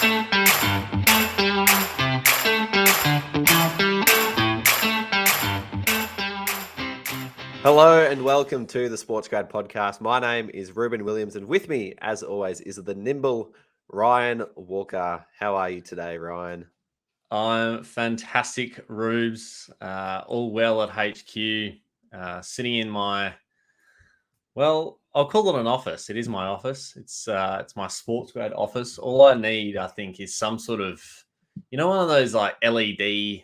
Hello and welcome to the SportsGrad podcast. My name is Ruben Williams, and with me, as always, is the nimble Ryan Walker. How are you today, Ryan? I'm fantastic, Rubes. All well at HQ. Sitting in my, well, I'll call it an office. It is my office. It's my SportsGrad office. All I need, I think, is some sort of, one of those like LED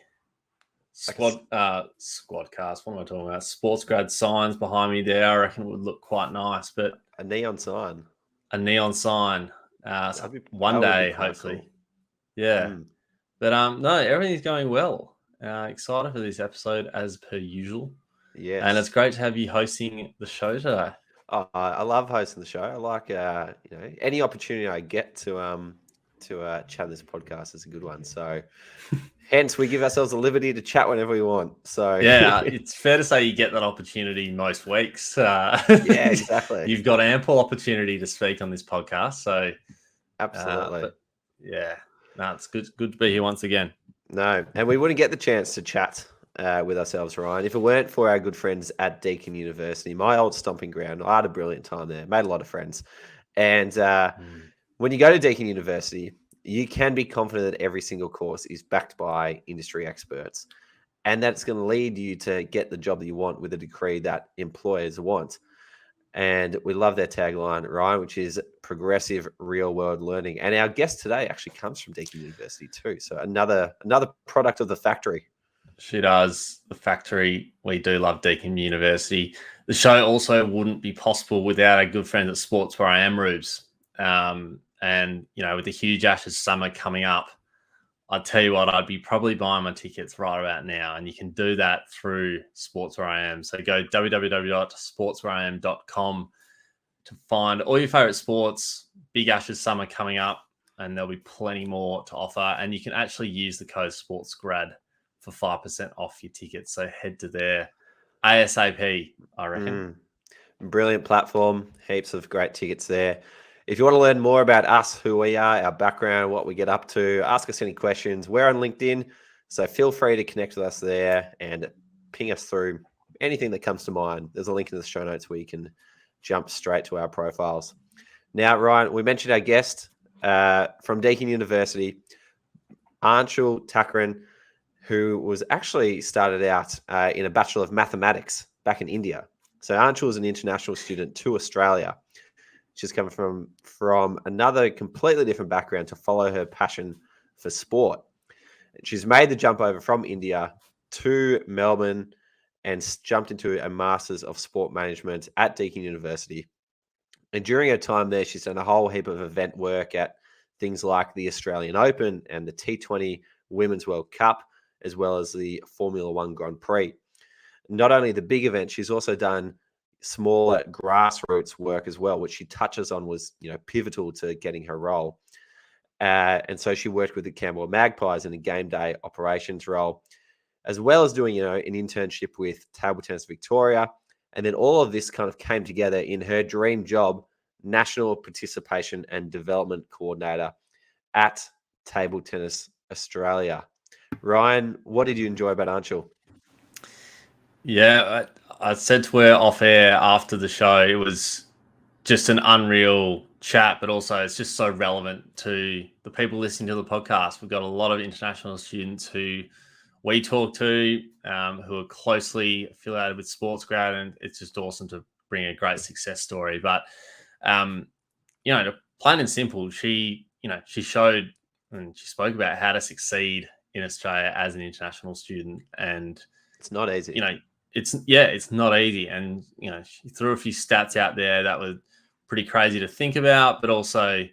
squadcast. What am I talking about? SportsGrad signs behind me there. I reckon it would look quite nice. But a neon sign. One day, hopefully. Cool. Yeah. But no, everything's going well. Excited for this episode as per usual. Yes. And it's great to have you hosting the show today. Oh, I love hosting the show. I like any opportunity I get to chat this podcast is a good one. So hence we give ourselves the liberty to chat whenever we want. So yeah, it's fair to say you get that opportunity most weeks. Yeah, exactly. You've got ample opportunity to speak on this podcast. So absolutely. No, it's good to be here once again. No, and we wouldn't get the chance to chat with ourselves, Ryan, if it weren't for our good friends at Deakin University, my old stomping ground. I had a brilliant time there, made a lot of friends. And when you go to Deakin University, you can be confident that every single course is backed by industry experts, and that's going to lead you to get the job that you want with a degree that employers want. And we love their tagline, Ryan, which is progressive real-world learning. And our guest today actually comes from Deakin University too. So another product of the factory. She does. The factory. We do love Deakin University. The show also wouldn't be possible without our good friends at Sports Where I Am, Rubes. And, with the huge Ashes summer coming up, I'd tell you what, I'd be probably buying my tickets right about now. And you can do that through Sports Where I Am. So go www.sportswhereiam.com to find all your favorite sports. Big Ashes summer coming up, and there'll be plenty more to offer. And you can actually use the code SportsGrad for 5% off your tickets. So head to there ASAP, I reckon. Brilliant platform. Heaps of great tickets there. If you want to learn more about us, who we are, our background, what we get up to, ask us any questions. We're on LinkedIn, so feel free to connect with us there and ping us through anything that comes to mind. There's a link in the show notes where you can jump straight to our profiles. Now, Ryan, we mentioned our guest from Deakin University, Anshul Thakaran, who was actually started out in a Bachelor of Mathematics back in India. So Anshul is an international student to Australia. She's come from another completely different background to follow her passion for sport. She's made the jump over from India to Melbourne and jumped into a Masters of Sport Management at Deakin University. And during her time there, she's done a whole heap of event work at things like the Australian Open and the T20 Women's World Cup, as well as the Formula One Grand Prix. Not only the big event, she's also done smaller grassroots work as well, which she touches on was pivotal to getting her role. And so she worked with the Canberra Magpies in a game day operations role, as well as doing an internship with Table Tennis Victoria. And then all of this kind of came together in her dream job, National Participation and Development Coordinator at Table Tennis Australia. Ryan, what did you enjoy about Anshul? Yeah, I said to her off air after the show, it was just an unreal chat, but also it's just so relevant to the people listening to the podcast. We've got a lot of international students who we talk to who are closely affiliated with SportsGrad, and it's just awesome to bring a great success story. But, plain and simple, she showed and she spoke about how to succeed in Australia as an international student. And it's not easy. It's not easy. And, she threw a few stats out there that were pretty crazy to think about, but also,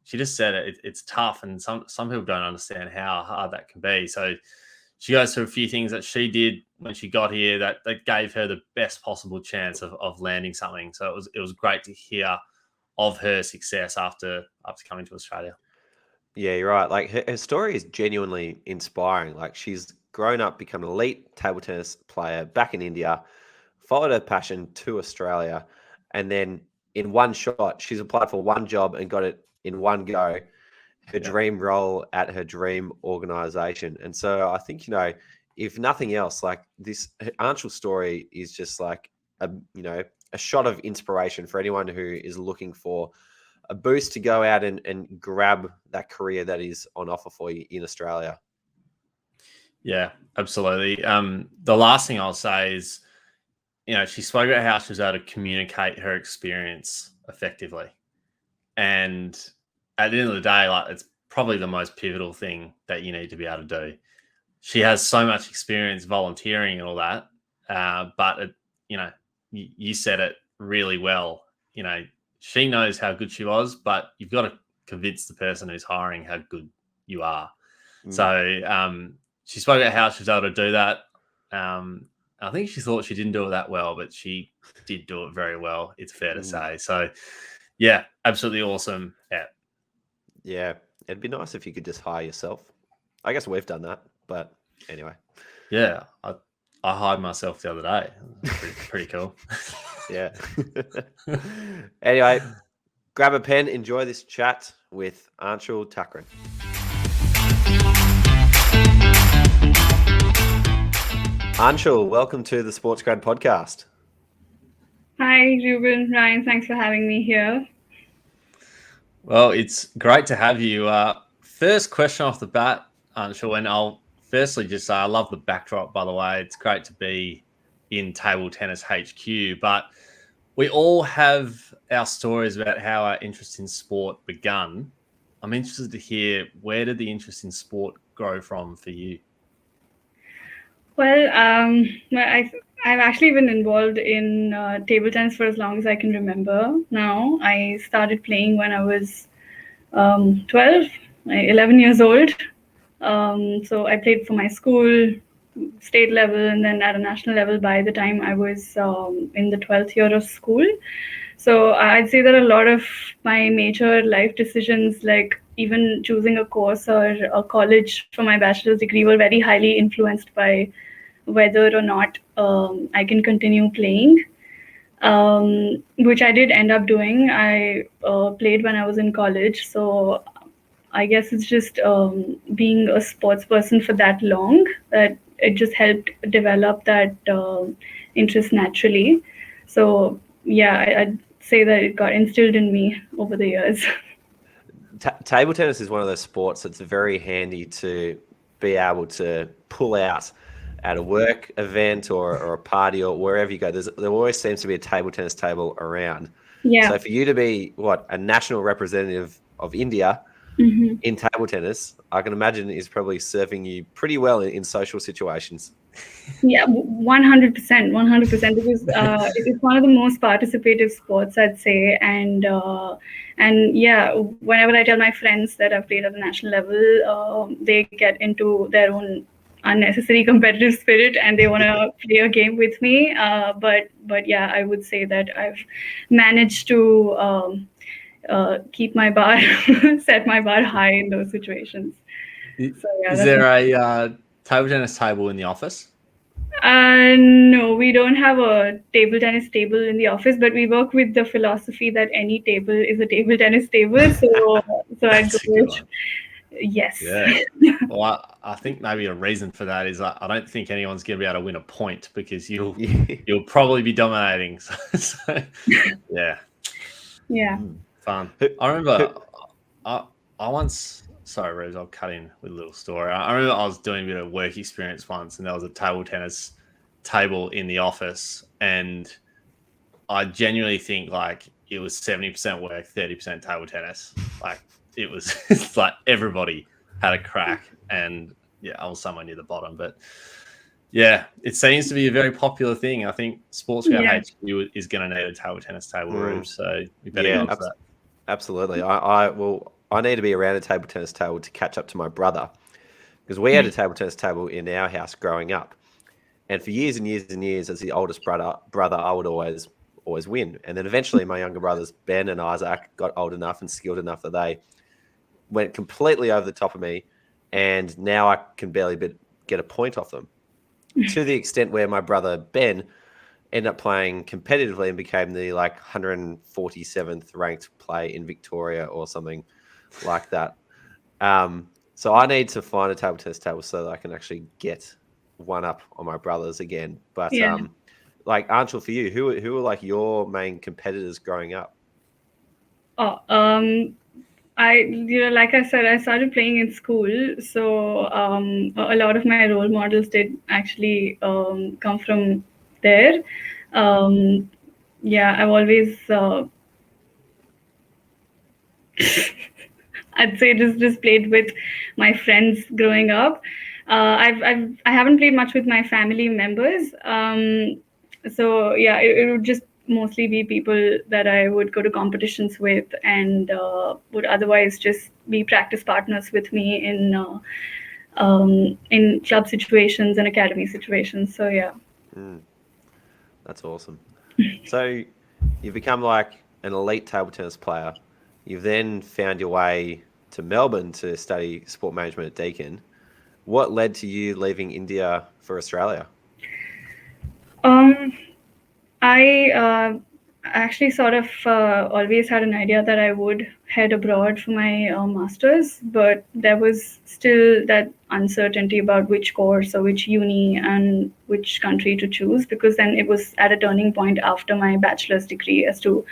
she just said it's tough, and some people don't understand how hard that can be. So she goes through a few things that she did when she got here that gave her the best possible chance of landing something. So it was great to hear of her success after coming to Australia. Yeah, you're right. Like her story is genuinely inspiring. Like she's grown up, become an elite table tennis player back in India, followed her passion to Australia, and then in one shot, she's applied for one job and got it in one go. her dream role at her dream organization. And so I think, if nothing else, like this Anshul story is just like a shot of inspiration for anyone who is looking for a boost to go out and grab that career that is on offer for you in Australia. Yeah, absolutely. The last thing I'll say is, she spoke about how she was able to communicate her experience effectively. And at the end of the day, like, it's probably the most pivotal thing that you need to be able to do. She has so much experience volunteering and all that, but you said it really well. She knows how good she was, but you've got to convince the person who's hiring how good you are. So she spoke about how she was able to do that. I think she thought she didn't do it that well, but she did do it very well. It's fair to say. So, yeah, absolutely awesome. Yeah, it'd be nice if you could just hire yourself. I guess we've done that, but anyway. Yeah, I hired myself the other day. Pretty cool. Yeah. Anyway, grab a pen, enjoy this chat with Anshul Thakran. Anshul, welcome to the SportsGrad podcast. Hi, Ruben, Ryan. Thanks for having me here. Well, it's great to have you. First question off the bat, Anshul, and I'll firstly just say I love the backdrop, by the way. It's great to be in Table Tennis HQ, but we all have our stories about how our interest in sport begun. I'm interested to hear, where did the interest in sport grow from for you? Well, I've actually been involved in table tennis for as long as I can remember now. I started playing when I was 12, 11 years old. So I played for my school, state level, and then at a national level by the time I was in the 12th year of school. So I'd say that a lot of my major life decisions, like even choosing a course or a college for my bachelor's degree, were very highly influenced by whether or not I can continue playing, which I did end up doing. I played when I was in college. So I guess it's just being a sports person for that long that it just helped develop that interest naturally. So yeah, I'd say that it got instilled in me over the years. Table tennis is one of those sports that's very handy to be able to pull out at a work event or a party or wherever you go. There always seems to be a table tennis table around. Yeah. So for you to be a national representative of India in table tennis, I can imagine is probably serving you pretty well in social situations. Yeah, 100%, 100%, because it's one of the most participative sports, I'd say, and yeah, whenever I tell my friends that I've played at the national level, they get into their own unnecessary competitive spirit and they want to play a game with me. But yeah, I would say that I've managed to keep my bar, set my bar high in those situations. So, yeah, is there a table tennis table in the office? No, we don't have a table tennis table in the office, but we work with the philosophy that any table is a table tennis table. So I'd go with, yes. Yeah. Well, I think maybe a reason for that is I don't think anyone's going to be able to win a point because you'll probably be dominating. So yeah. Yeah. Fun. I remember I once. Sorry, Rose, I'll cut in with a little story. I remember I was doing a bit of work experience once, and there was a table tennis table in the office, and I genuinely think like it was 70% work, 30% table tennis. Like it was, it's like everybody had a crack, and yeah, I was somewhere near the bottom, but yeah, it seems to be a very popular thing. I think SportsGrad HQ is going to need a table tennis table room, so we better go for that. Absolutely. I need to be around a table tennis table to catch up to my brother because we had a table tennis table in our house growing up. And for years and years and years, as the oldest brother, I would always win. And then eventually my younger brothers, Ben and Isaac, got old enough and skilled enough that they went completely over the top of me. And now I can barely get a point off them to the extent where my brother, Ben, ended up playing competitively and became the 147th ranked play in Victoria or something like that. So I need to find a table tennis table so that I can actually get one up on my brothers again. But Yeah. like Anshul, for you, who were like your main competitors growing up? Oh, like I said, I started playing in school, so a lot of my role models did actually come from there. Yeah, I've always, I'd say, just played with my friends growing up. I haven't played much with my family members. So yeah, it would just mostly be people that I would go to competitions with, and would otherwise just be practice partners with me in club situations and academy situations. So yeah. That's awesome. So you've become like an elite table tennis player. You've then found your way to Melbourne to study sport management at Deakin. What led to you leaving India for Australia? I actually sort of always had an idea that I would head abroad for my master's, but there was still that uncertainty about which course or which uni and which country to choose, because then it was at a turning point after my bachelor's degree as to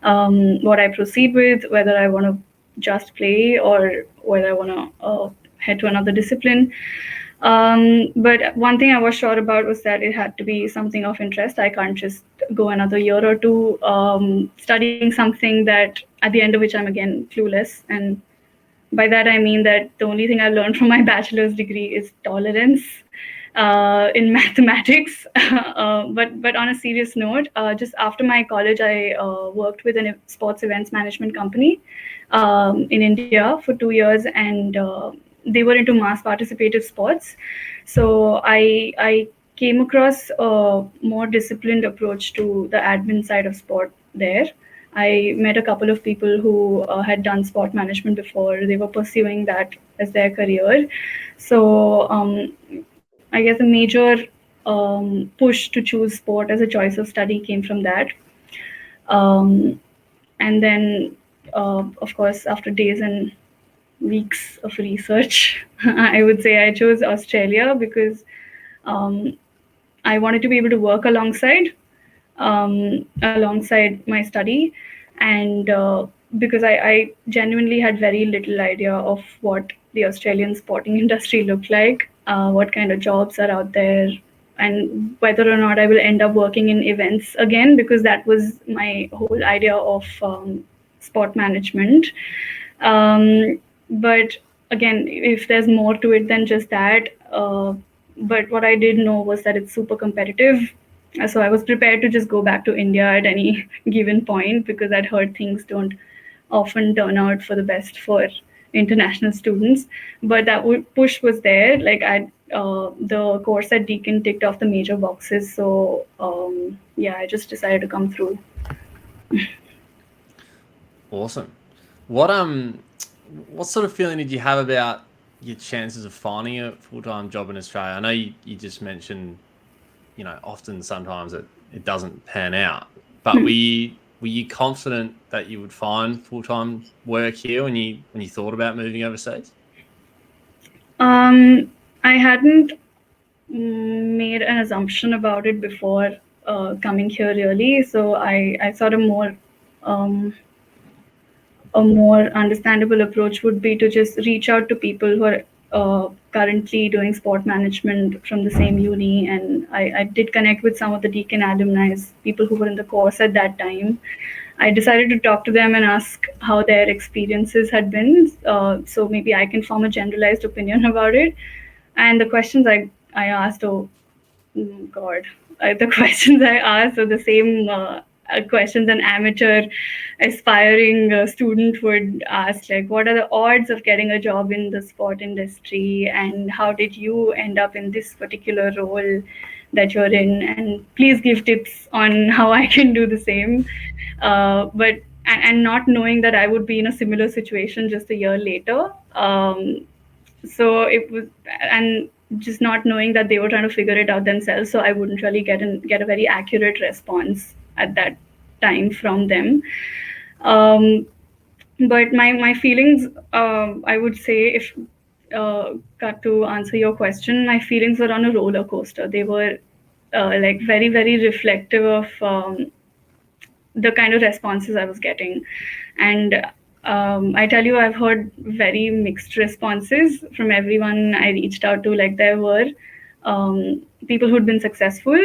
what I proceed with, whether I want to just play or whether I want to head to another discipline. But one thing I was sure about was that it had to be something of interest. I can't just go another year or two studying something that at the end of which I'm again clueless. And by that I mean that the only thing I learned from my bachelor's degree is tolerance in mathematics. But on a serious note, just after my college, I worked with a sports events management company in India for 2 years, and they were into mass participative sports. So I came across a more disciplined approach to the admin side of sport there. I met a couple of people who had done sport management before. They were pursuing that as their career. So I guess a major push to choose sport as a choice of study came from that. And then, of course, after days and weeks of research, I would say I chose Australia because I wanted to be able to work alongside my study, and because I genuinely had very little idea of what the Australian sporting industry looked like, what kind of jobs are out there, and whether or not I will end up working in events again, because that was my whole idea of sport management. But again, if there's more to it than just that, but what I did know was that it's super competitive. So I was prepared to just go back to India at any given point, because I'd heard things don't often turn out for the best for international students. But that push was there. Like the course at Deakin ticked off the major boxes. So yeah, I just decided to come through. Awesome. What sort of feeling did you have about your chances of finding a full-time job in Australia? I know you just mentioned, often sometimes it doesn't pan out, but were you confident that you would find full-time work here when you thought about moving overseas? I hadn't made an assumption about it before coming here, really. So I sort of a more understandable approach would be to just reach out to people who are currently doing sport management from the same uni. And I did connect with some of the Deakin alumni, people who were in the course at that time. I decided to talk to them and ask how their experiences had been. So maybe I can form a generalized opinion about it. And the questions I asked, the questions I asked are the same questions an amateur aspiring student would ask, like, what are the odds of getting a job in the sport industry, and how did you end up in this particular role that you're in, and please give tips on how I can do the same. But not knowing that I would be in a similar situation just a year later. So it was, and just not knowing that they were trying to figure it out themselves, so I wouldn't really get a very accurate response at that time from them. But my feelings, I would say, if got to answer your question, my feelings were on a roller coaster. They were like very, very reflective of the kind of responses I was getting. And I tell you, I've heard very mixed responses from everyone I reached out to. Like, there were people who'd been successful,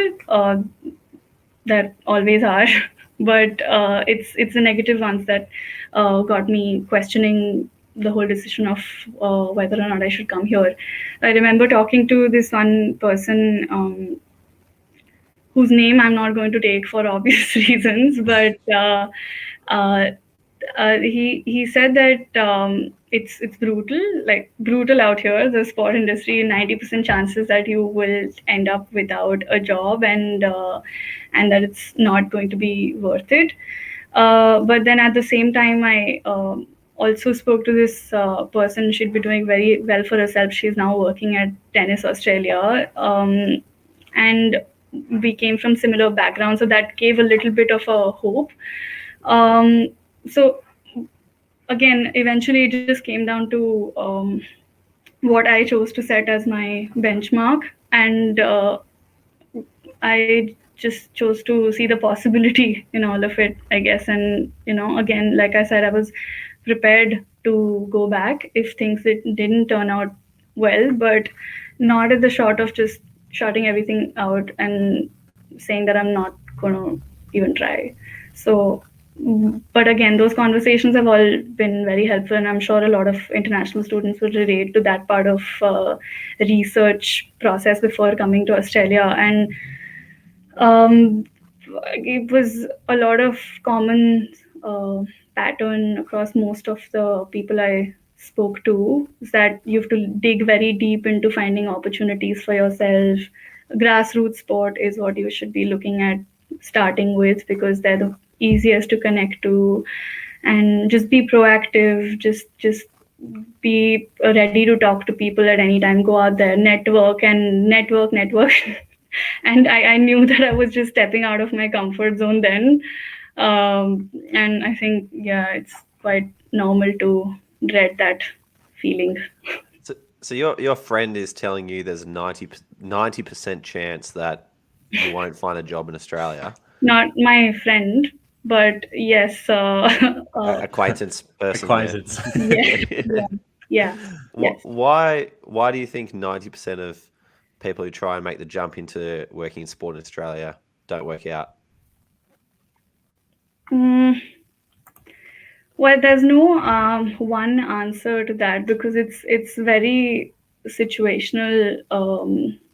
that always are, but it's the negative ones that got me questioning the whole decision of whether or not I should come here. I remember talking to this one person, whose name I'm not going to take for obvious reasons, but uh, he said that it's brutal, like brutal out here, the sport industry. 90% chances that you will end up without a job, and that it's not going to be worth it. But then at the same time, I also spoke to this person. She'd be doing very well for herself. She's now working at Tennis Australia. And we came from similar backgrounds, so that gave a little bit of a hope. So again, eventually it just came down to what I chose to set as my benchmark, and I just chose to see the possibility in all of it, I guess. And again, like I said, I was prepared to go back if things didn't turn out well, but not at the short of just shutting everything out and saying that I'm not going to even try. So, but again, those conversations have all been very helpful, and I'm sure a lot of international students will relate to that part of research process before coming to Australia. And it was a lot of common pattern across most of the people I spoke to, is that you have to dig very deep into finding opportunities for yourself. Grassroots sport is what you should be looking at starting with, because they're the easiest to connect to. And just be proactive, just be ready to talk to people at any time. Go out there, network and network. And I knew that I was just stepping out of my comfort zone then. And I think, yeah, it's quite normal to dread that feeling. So your friend is telling you there's a 90% chance that you won't find a job in Australia? Not my friend, but yes, Acquaintance person. Acquaintance. Yeah. Yes. Why do you think 90% of people who try and make the jump into working in sport in Australia don't work out? Well, there's no one answer to that, because it's very situational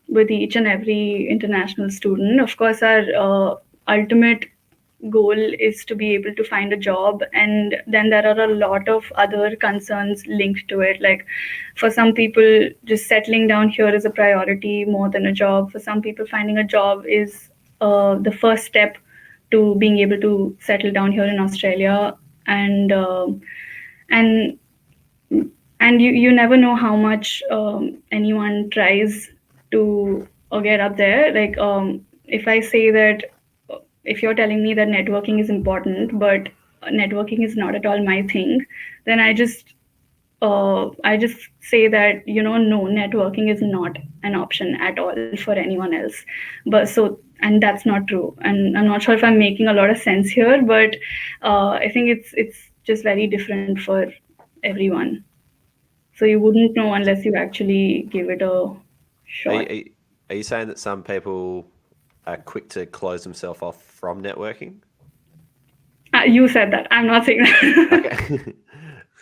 with each and every international student. Of course, our ultimate goal is to be able to find a job, and then there are a lot of other concerns linked to it. Like, for some people, just settling down here is a priority more than a job. For some people, finding a job is the first step to being able to settle down here in Australia. And and you never know how much anyone tries to get up there. Like, if I say that, if you're telling me that networking is important, but networking is not at all my thing, then I just say that, no, networking is not an option at all for anyone else. And that's not true. And I'm not sure if I'm making a lot of sense here, but I think it's just very different for everyone. So you wouldn't know unless you actually give it a shot. Are you saying that some people are quick to close themselves off from networking? You said that. I'm not saying that. Okay.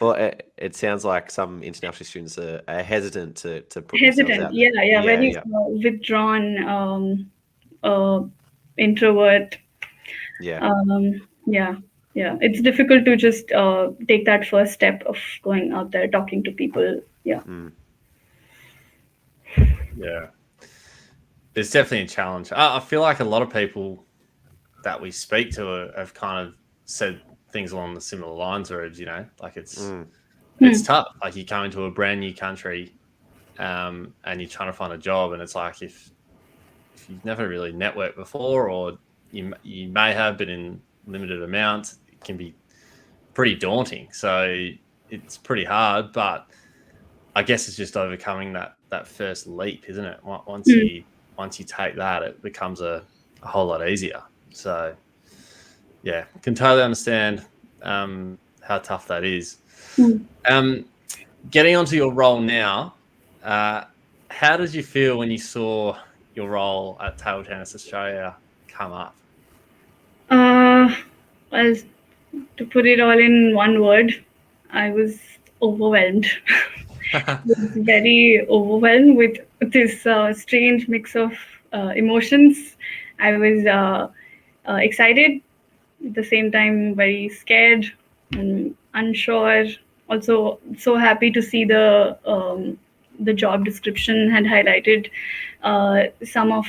Well, it sounds like some international students are hesitant to put Hesitant, themselves out yeah, there. very withdrawn, introvert. Yeah. Yeah. It's difficult to just take that first step of going out there, talking to people. Yeah. Yeah. It's definitely a challenge. I feel like a lot of people that we speak to have kind of said things along the similar lines, or like it's tough. Like, you come into a brand new country, and you're trying to find a job, and it's like, if you've never really networked before, or you may have, but in limited amounts, it can be pretty daunting. So it's pretty hard, but I guess it's just overcoming that first leap, isn't it? Once you take that, it becomes a whole lot easier. So yeah, can totally understand how tough that is. Getting onto your role now, how did you feel when you saw your role at Table Tennis Australia come up? Well, to put it all in one word, I was overwhelmed. I was very overwhelmed with this strange mix of emotions. I was excited, at the same time very scared and unsure. Also, so happy to see the job description had highlighted some of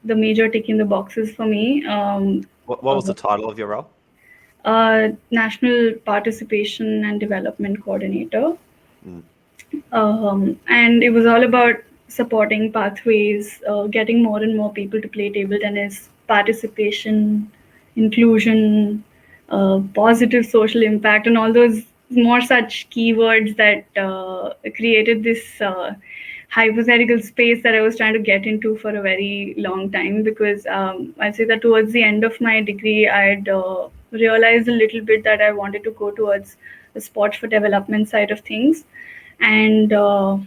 the major tick in the boxes for me. What was the title of your role? National Participation and Development Coordinator. And it was all about supporting pathways, getting more and more people to play table tennis, participation, inclusion, positive social impact, and all those more such keywords that created this hypothetical space that I was trying to get into for a very long time, because I'd say that towards the end of my degree, I'd realized a little bit that I wanted to go towards the sports for development side of things. And of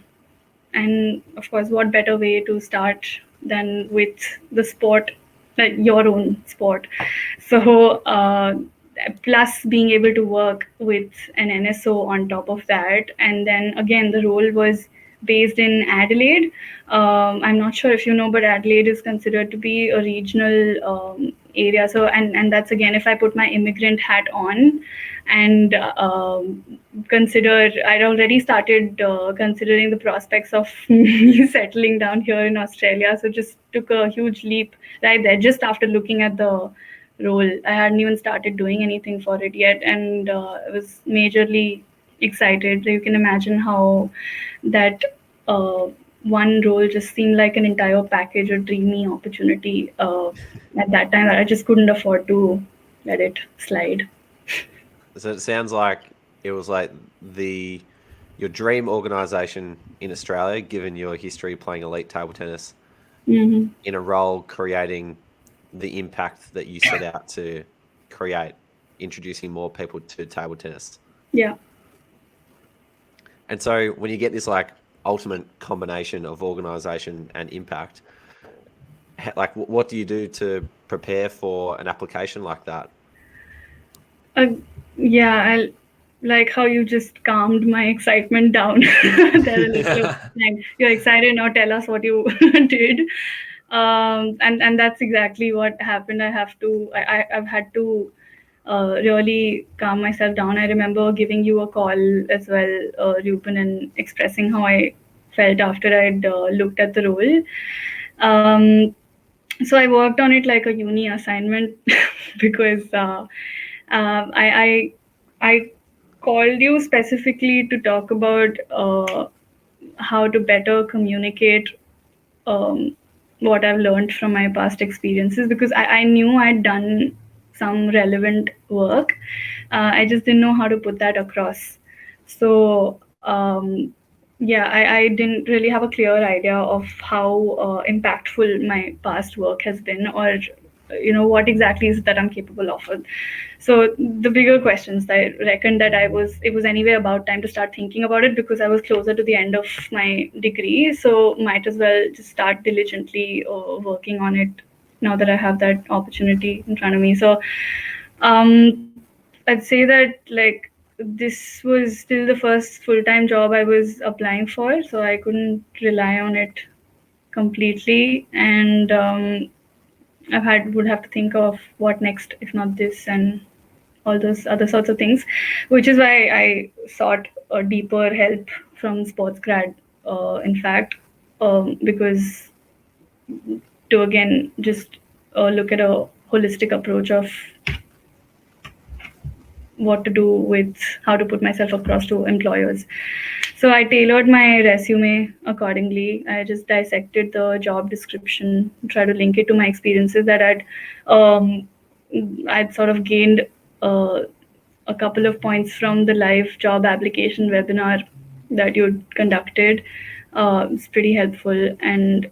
course, what better way to start than with the sport, like your own sport. So plus being able to work with an NSO on top of that. And then again, the role was based in Adelaide. I'm not sure if you know, but Adelaide is considered to be a regional area. So and that's again, if I put my immigrant hat on and I'd already started considering the prospects of me settling down here in Australia. So just took a huge leap right there, just after looking at the role. I hadn't even started doing anything for it yet, and I was majorly excited. You can imagine how that one role just seemed like an entire package, a dreamy opportunity at that time that I just couldn't afford to let it slide. So it sounds like it was like your dream organisation in Australia, given your history playing elite table tennis, in a role creating the impact that you set out to create, introducing more people to table tennis. Yeah. And so when you get this like ultimate combination of organisation and impact, like what do you do to prepare for an application like that? Yeah, I like how you just calmed my excitement down. You're excited now. Tell us what you did, and that's exactly what happened. I've had to really calm myself down. I remember giving you a call as well, Rupen, and expressing how I felt after I'd looked at the role. So I worked on it like a uni assignment because I called you specifically to talk about how to better communicate what I've learned from my past experiences, because I knew I'd done some relevant work. I just didn't know how to put that across. So I didn't really have a clear idea of how impactful my past work has been, or what exactly is it that I'm capable of. So the bigger questions, I reckon that it was anyway about time to start thinking about it, because I was closer to the end of my degree, so might as well just start diligently working on it now that I have that opportunity in front of me. So I'd say that like this was still the first full-time job I was applying for, so I couldn't rely on it completely, and would have to think of what next if not this, and all those other sorts of things, which is why I sought a deeper help from SportsGrad, in fact, because to again just look at a holistic approach of what to do with how to put myself across to employers. So I tailored my resume accordingly. I just dissected the job description, try to link it to my experiences that I'd sort of gained a couple of points from the live job application webinar that you conducted. It's pretty helpful, and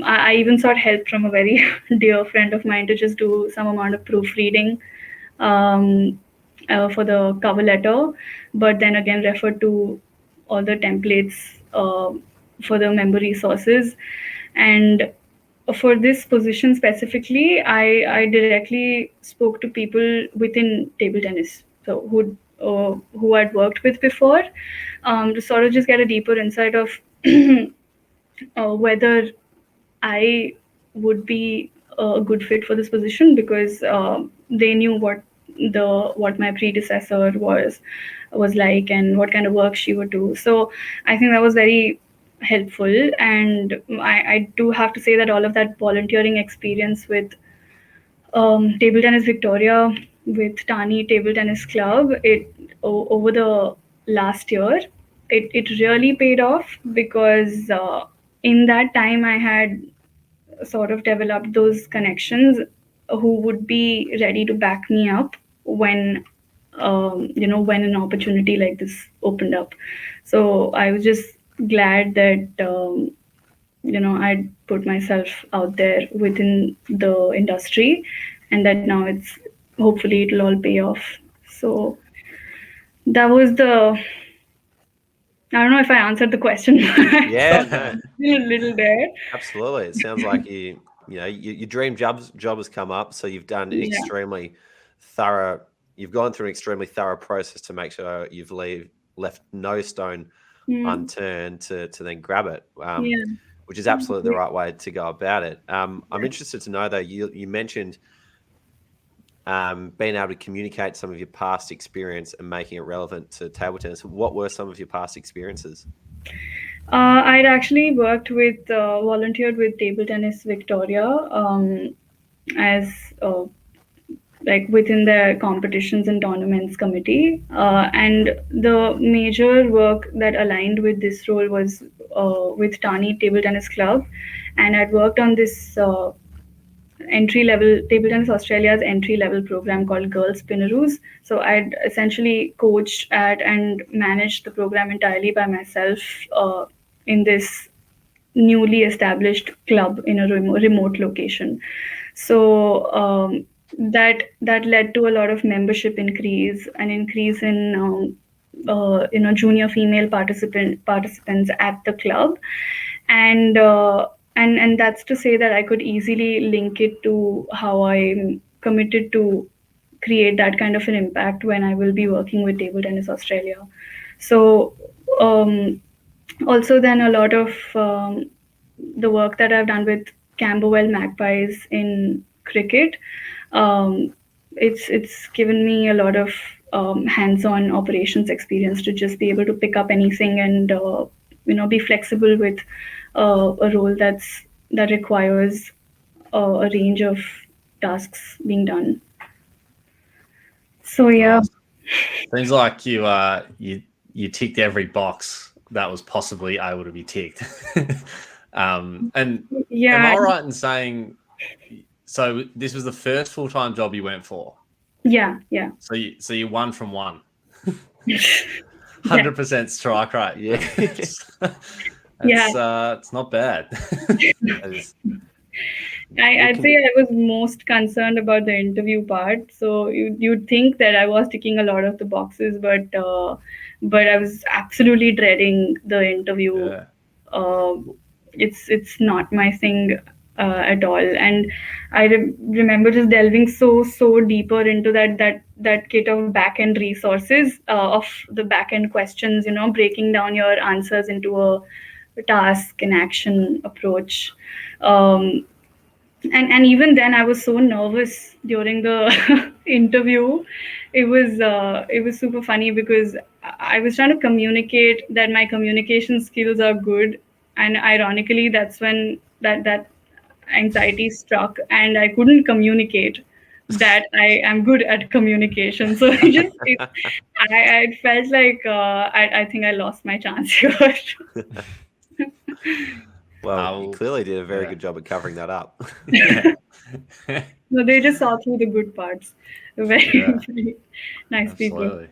I even sought help from a very dear friend of mine to just do some amount of proofreading for the cover letter, but then again referred to all the templates for the member resources. And for this position specifically, I directly spoke to people within table tennis, so who I'd worked with before, to sort of just get a deeper insight of whether I would be a good fit for this position, because they knew what my predecessor was like and what kind of work she would do. So I think that was very helpful. And I do have to say that all of that volunteering experience with Table Tennis Victoria, with Tani Table Tennis Club, over the last year, it really paid off, because in that time I had sort of developed those connections who would be ready to back me up when when an opportunity like this opened up. So I was just glad that I'd put myself out there within the industry, and that now hopefully it'll all pay off. So that was I don't know if I answered the question. Yeah, a little there. Absolutely. It sounds like your dream job has come up. So you've done an extremely thorough. You've gone through an extremely thorough process to make sure you've left no stone unturned to then grab it, which is absolutely the right way to go about it. I'm interested to know, though, you mentioned being able to communicate some of your past experience and making it relevant to table tennis. What were some of your past experiences? I'd actually volunteered with Table Tennis Victoria as like within the competitions and tournaments committee, and the major work that aligned with this role was with Tani Table Tennis Club, and I'd worked on this entry-level Table Tennis Australia's entry-level program called Girls Spinnaroos. So I'd essentially coached at and managed the program entirely by myself in this newly established club in a remote location. So that led to a lot of membership increase, an increase in junior female participants at the club, and that's to say that I could easily link it to how I'm committed to create that kind of an impact when I will be working with Table Tennis Australia. So also then a lot of the work that I've done with Camberwell Magpies in cricket, it's given me a lot of hands-on operations experience to just be able to pick up anything and be flexible with a role that requires a range of tasks being done. So yeah, seems like you ticked every box that was possibly able to be ticked. And am I right in saying, so this was the first full-time job you went for? Yeah. So you won from one. 100% strike rate. Yeah. It's not bad. I'd say I was most concerned about the interview part. So you'd think that I was ticking a lot of the boxes, but I was absolutely dreading the interview. Yeah. It's not my thing at all, and I remember just delving so deeper into that kit of back-end resources of the back-end questions, breaking down your answers into a task and action approach. And even then I was so nervous during the interview. It was super funny because I was trying to communicate that my communication skills are good, and ironically that's when that anxiety struck and I couldn't communicate that I am good at communication. So I felt like I think I lost my chance here. Well, you clearly did a very good job at covering that up. Yeah. No, they just saw through the good parts. Very, Yeah. very nice people. Absolutely.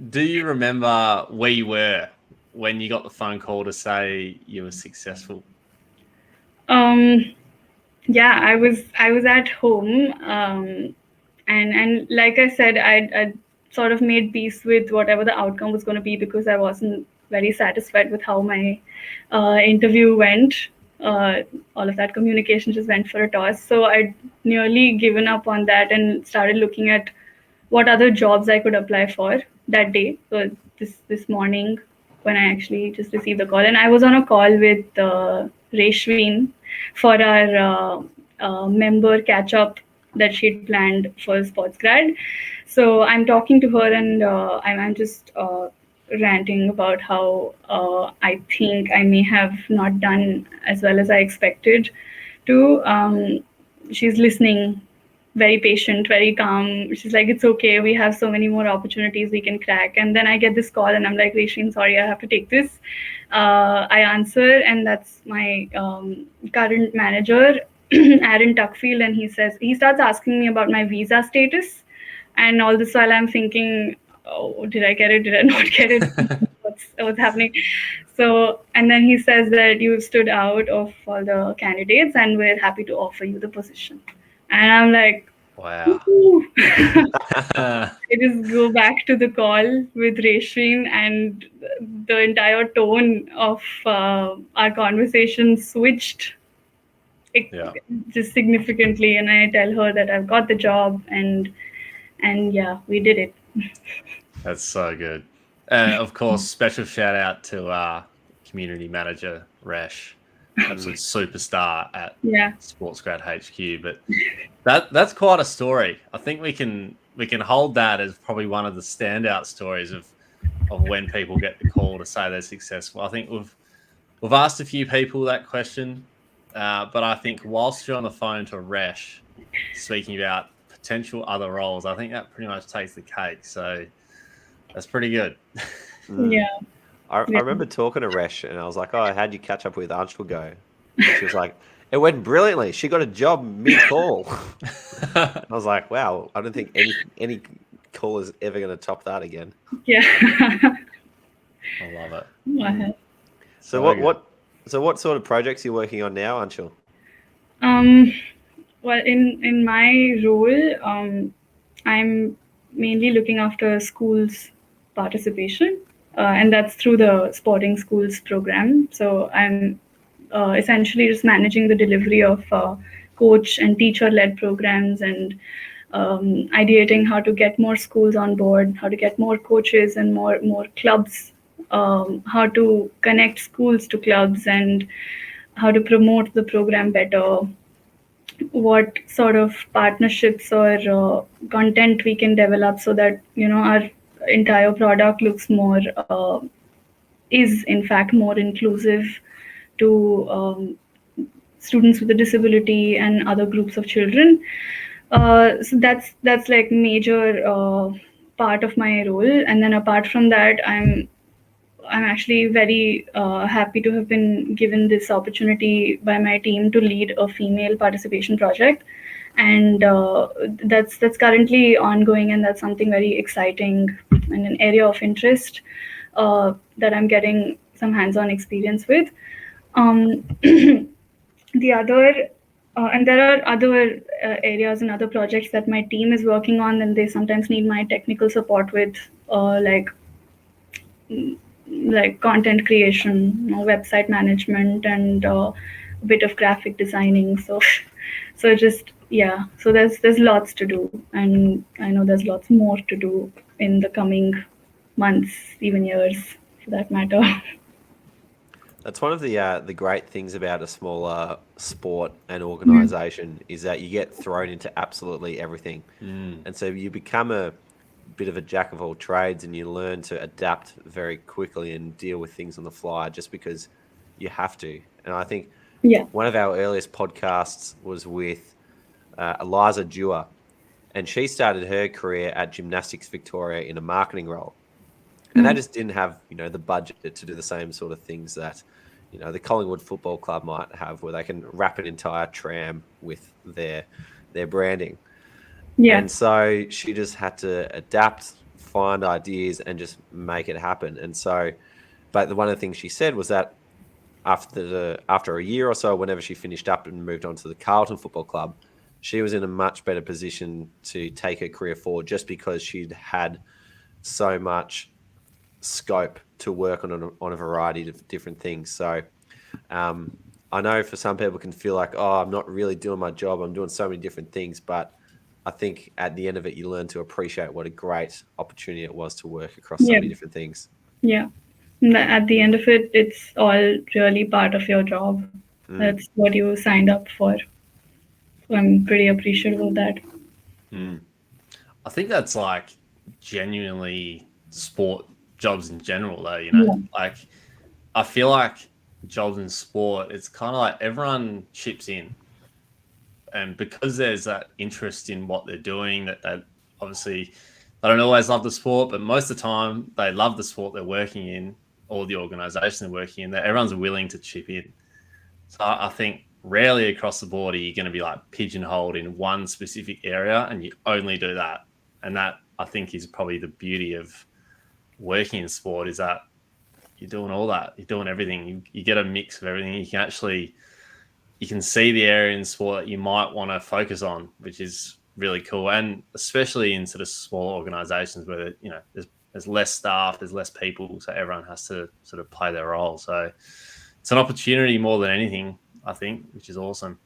Do you remember where you were when you got the phone call to say you were successful? Yeah, I was at home, and like I said, I sort of made peace with whatever the outcome was going to be, because I wasn't very satisfied with how my interview went. All of that communication just went for a toss. So I'd nearly given up on that and started looking at what other jobs I could apply for that day. So this morning, when I actually just received the call, and I was on a call with Reshween for our member catch up that she'd planned for SportsGrad. So I'm talking to her, and I'm just ranting about how I think I may have not done as well as I expected to. She's listening, very patient, very calm. She's like, it's okay, we have so many more opportunities we can crack. And then I get this call, and I'm like, Reshween, sorry, I have to take this. I answer, and that's my current manager, Aaron Tuckfield, and he starts asking me about my visa status. And all this while I'm thinking, oh, did I get it? Did I not get it? what's happening? So, and then he says that you stood out of all the candidates, and we're happy to offer you the position. And I'm like, wow. I just go back to the call with Reshween, and the entire tone of our conversation switched just significantly. And I tell her that I've got the job, and yeah, we did it. That's so good. And of course, special shout out to our community manager, Resh, absolute superstar at SportsGrad HQ. But that's quite a story. I think we can hold that as probably one of the standout stories of when people get the call to say they're successful. I think we've asked a few people that question, but I think whilst you're on the phone to Resh speaking about potential other roles, I think that pretty much takes the cake. So that's pretty good. Yeah. I remember talking to Resh, and I was like, oh, how'd you catch up with Anshul go? And she was like, it went brilliantly. She got a job mid-call. I was like, wow, I don't think any call is ever going to top that again. Yeah. I love it. Wow. So what sort of projects are you working on now, Anshul? Well, in my role, I'm mainly looking after schools participation, and that's through the sporting schools program. So I'm essentially just managing the delivery of coach and teacher-led programs, and ideating how to get more schools on board, how to get more coaches and more clubs, how to connect schools to clubs, and how to promote the program better, what sort of partnerships or content we can develop so that our entire product looks more is in fact more inclusive to students with a disability and other groups of children. So that's like major part of my role. And then apart from that, I'm actually very happy to have been given this opportunity by my team to lead a female participation project, and that's currently ongoing, and that's something very exciting and an area of interest that I'm getting some hands-on experience with. The other and there are other areas and other projects that my team is working on, and they sometimes need my technical support with, like content creation, website management, and a bit of graphic designing. So just so there's lots to do, and I know there's lots more to do in the coming months, even years for that matter. That's one of the great things about a smaller sport and organization is that you get thrown into absolutely everything. And so you become a bit of a jack of all trades, and you learn to adapt very quickly and deal with things on the fly just because you have to. And I think one of our earliest podcasts was with Eliza Dewar, and she started her career at Gymnastics Victoria in a marketing role. And they just didn't have, the budget to do the same sort of things that, the Collingwood Football Club might have, where they can wrap an entire tram with their branding. Yeah. And so she just had to adapt, find ideas, and just make it happen. And so, but one of the things she said was that after a year or so, whenever she finished up and moved on to the Carlton Football Club, she was in a much better position to take her career forward, just because she'd had so much scope to work on a variety of different things. So I know for some people can feel like, oh, I'm not really doing my job, I'm doing so many different things, but I think at the end of it, you learn to appreciate what a great opportunity it was to work across so many different things. Yeah. At the end of it, it's all really part of your job. That's what you signed up for. So I'm pretty appreciative of that. I think that's like genuinely sport jobs in general, though, like I feel like jobs in sport, it's kind of like everyone chips in. And because there's that interest in what they're doing, that obviously they don't always love the sport, but most of the time they love the sport they're working in or the organisation they're working in, that everyone's willing to chip in. So I think rarely across the board are you going to be like pigeonholed in one specific area and you only do that. And that, I think, is probably the beauty of working in sport, is that you're doing all that. You're doing everything. You get a mix of everything. You can see the area in sport that you might want to focus on, which is really cool. And especially in sort of small organizations where, there's less staff, there's less people, so everyone has to sort of play their role. So it's an opportunity more than anything, I think, which is awesome.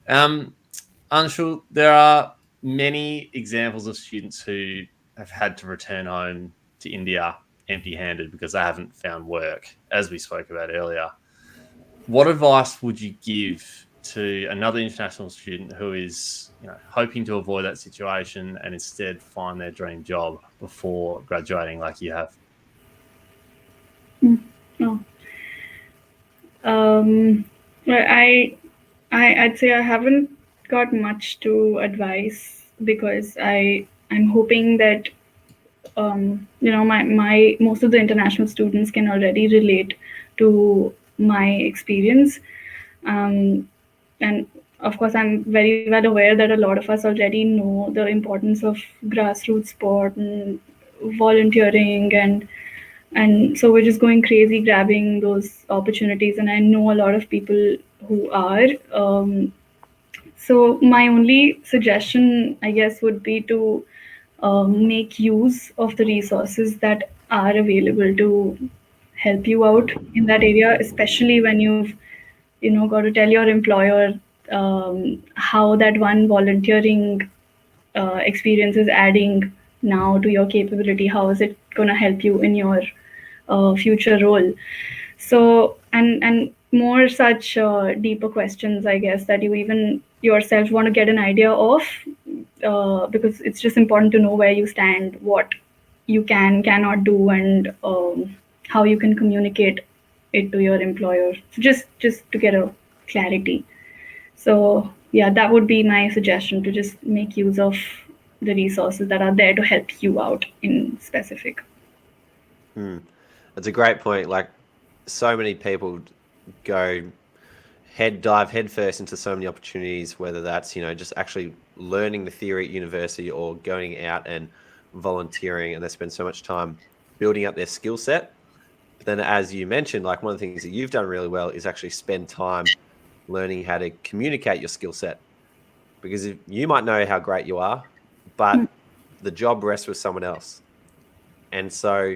Anshul, there are many examples of students who have had to return home to India empty-handed because they haven't found work, as we spoke about earlier. What advice would you give to another international student who is, hoping to avoid that situation and instead find their dream job before graduating, like you have? I'd say I haven't got much to advise, because I'm hoping that my most of the international students can already relate to my experience, and of course I'm very well aware that a lot of us already know the importance of grassroots sport and volunteering, and so we're just going crazy grabbing those opportunities, and I know a lot of people who are. So my only suggestion, I guess, would be to make use of the resources that are available to help you out in that area, especially when you've got to tell your employer how that one volunteering experience is adding now to your capability. How is it going to help you in your future role? So and more such deeper questions, I guess, that you even yourself want to get an idea of, because it's just important to know where you stand, what you cannot do, and how you can communicate it to your employer. So just to get a clarity. So yeah, that would be my suggestion, to just make use of the resources that are there to help you out in specific. That's a great point. Like, so many people dive headfirst into so many opportunities, whether that's, just actually learning the theory at university or going out and volunteering, and they spend so much time building up their skill set. But then, as you mentioned, like, one of the things that you've done really well is actually spend time learning how to communicate your skill set, because you might know how great you are, but the job rests with someone else. And so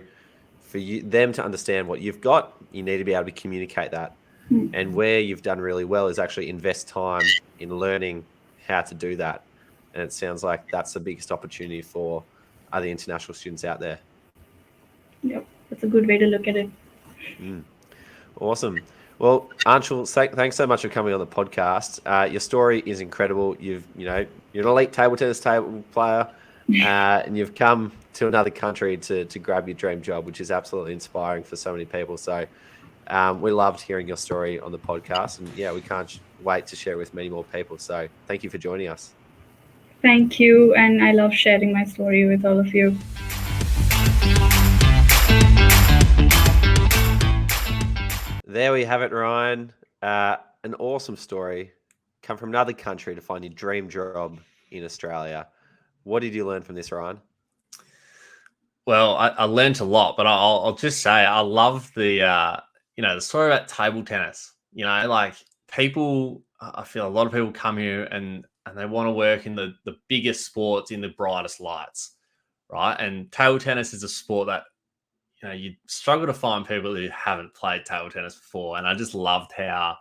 for them to understand what you've got, you need to be able to communicate that. And where you've done really well is actually invest time in learning how to do that. And it sounds like that's the biggest opportunity for other international students out there. Yep, that's a good way to look at it. Awesome. Well, Anshul, thanks so much for coming on the podcast. Your story is incredible. You're an elite table tennis player, and you've come to another country to grab your dream job, which is absolutely inspiring for so many people. So we loved hearing your story on the podcast, and we can't wait to share it with many more people. So thank you for joining us. Thank you, and I love sharing my story with all of you. There we have it, Ryan. An awesome story. Come from another country to find your dream job in Australia. What did you learn from this, Ryan? Well, I learned a lot, but I'll just say I love the the story about table tennis. Like people, I feel a lot of people come here and they want to work in the biggest sports in the brightest lights, right? And table tennis is a sport that you struggle to find people who haven't played table tennis before. And I just loved how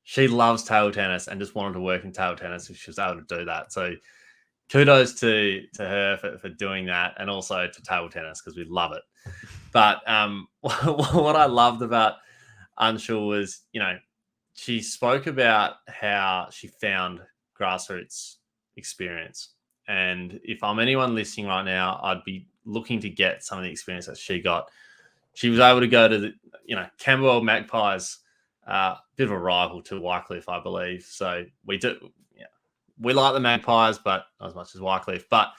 she loves table tennis and just wanted to work in table tennis if she was able to do that. So kudos to her for doing that, and also to table tennis because we love it. But what I loved about Anshul was, she spoke about how she found grassroots experience. And if I'm anyone listening right now, I'd be looking to get some of the experience that she got. She was able to go to the, Camberwell Magpies, bit of a rival to Wycliffe, I believe. So we like the Magpies, but not as much as Wycliffe. But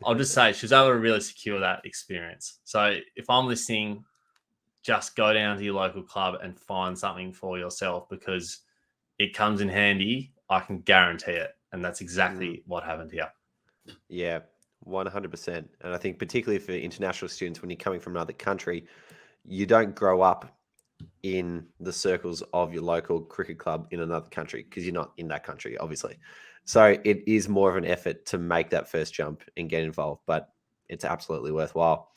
I'll just say she was able to really secure that experience. So if I'm listening, just go down to your local club and find something for yourself because it comes in handy. I can guarantee it. And that's exactly what happened here. Yeah, 100%. And I think particularly for international students, when you're coming from another country, you don't grow up in the circles of your local cricket club in another country because you're not in that country, obviously. So it is more of an effort to make that first jump and get involved, but it's absolutely worthwhile.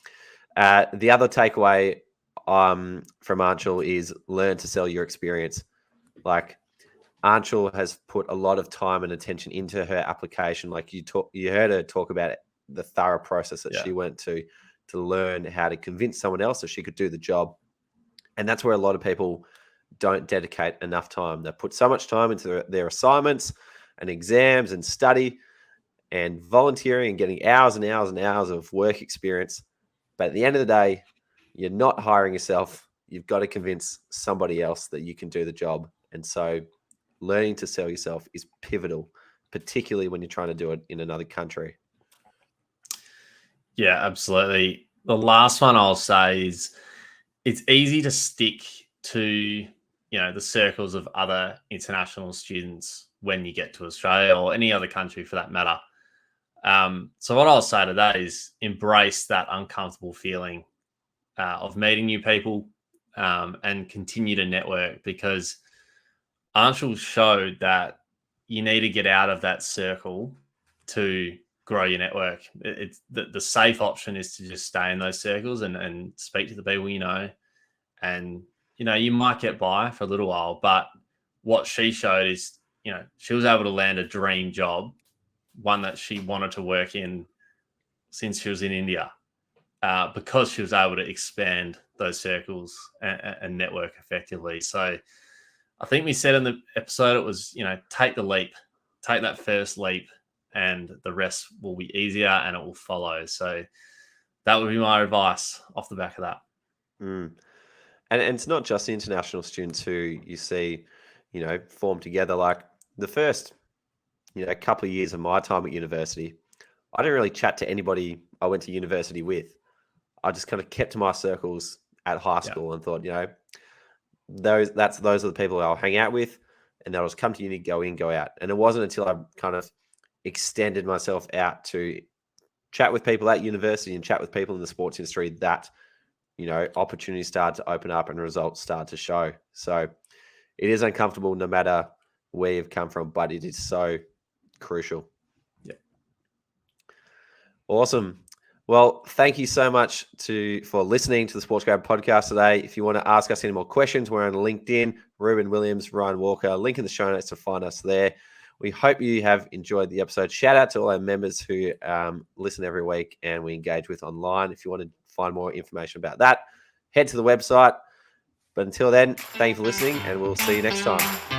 The other takeaway from Anshul is learn to sell your experience. Like Anshul has put a lot of time and attention into her application. Like you heard her talk about the thorough process that she went to learn how to convince someone else that she could do the job. And that's where a lot of people don't dedicate enough time. They put so much time into their assignments and exams and study and volunteering and getting hours and hours and hours of work experience. But at the end of the day, you're not hiring yourself. You've got to convince somebody else that you can do the job. And so learning to sell yourself is pivotal, particularly when you're trying to do it in another country. Yeah, absolutely. The last one I'll say is it's easy to stick to, the circles of other international students when you get to Australia or any other country for that matter. So what I'll say to that is embrace that uncomfortable feeling of meeting new people and continue to network, because Anshul showed that you need to get out of that circle to grow your network. It's the safe option is to just stay in those circles and speak to the people and you might get by for a little while. But what she showed is she was able to land a dream job, one that she wanted to work in since she was in India, because she was able to expand those circles and network effectively. So I think we said in the episode, it was, take the leap, take that first leap, and the rest will be easier and it will follow. So that would be my advice off the back of that. And it's not just the international students who you see, form together. Like the first, couple of years of my time at university, I didn't really chat to anybody I went to university with. I just kind of kept to my circles at high school and thought, those are the people I'll hang out with, and they'll just come to uni, go in, go out. And it wasn't until I kind of extended myself out to chat with people at university and chat with people in the sports industry that, opportunities start to open up and results start to show. So it is uncomfortable no matter where you've come from, but it is so crucial. Yeah. Awesome. Well, thank you so much for listening to the SportsGrad podcast today. If you want to ask us any more questions, we're on LinkedIn, Ruben Williams, Ryan Walker, link in the show notes to find us there. We hope you have enjoyed the episode. Shout out to all our members who listen every week and we engage with online. If you want to find more information about that, head to the website. But until then, thank you for listening and we'll see you next time.